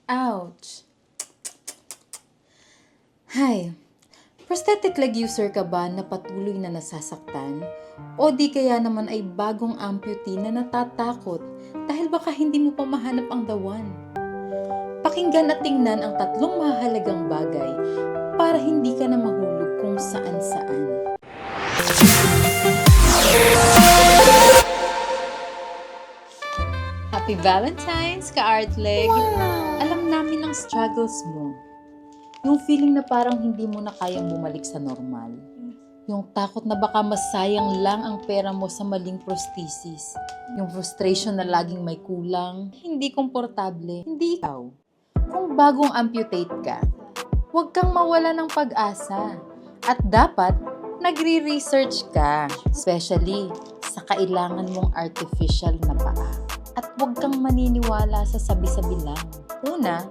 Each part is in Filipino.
Ouch! Hay, prosthetic leg user ka ba na patuloy na nasasaktan? O di kaya naman ay bagong amputee na natatakot dahil baka hindi mo pa mahanap ang the one? Pakinggan at tingnan ang 3 mahalagang bagay para hindi ka na mahulog kung saan-saan. Happy Valentine's, ka-Artleg! Alam namin ang struggles mo. Yung feeling na parang hindi mo na kayang bumalik sa normal. Yung takot na baka masayang lang ang pera mo sa maling prosthesis. Yung frustration na laging may kulang. Hindi komportable. Hindi ikaw. Kung bagong amputate ka, huwag kang mawala ng pag-asa. At dapat, nagre-research ka. Especially sa kailangan mong artificial na paa. At huwag kang maniniwala sa sabi-sabi lang. Una,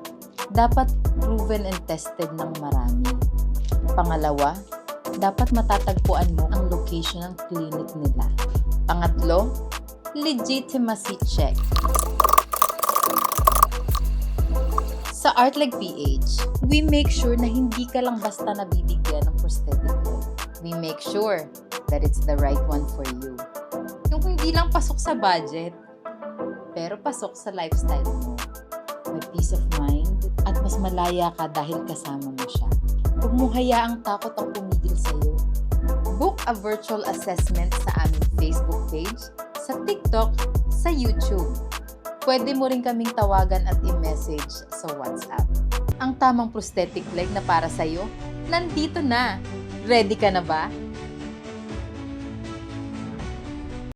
dapat proven and tested ng marami. Pangalawa, dapat matatagpuan mo ang location ng clinic nila. Pangatlo, legitimacy check. Sa Artleg PH, we make sure na hindi ka lang basta nabibigyan ng prosthetic leg. We make sure that it's the right one for you. Yung hindi lang pasok sa budget, pero pasok sa lifestyle mo. May peace of mind at mas malaya ka dahil kasama mo siya. Huwag mo hayaang takot ang pumigil sa'yo. Book a virtual assessment sa aming Facebook page, sa TikTok, sa YouTube. Pwede mo rin kaming tawagan at i-message sa WhatsApp. Ang tamang prosthetic leg na para sa'yo, nandito na! Ready ka na ba?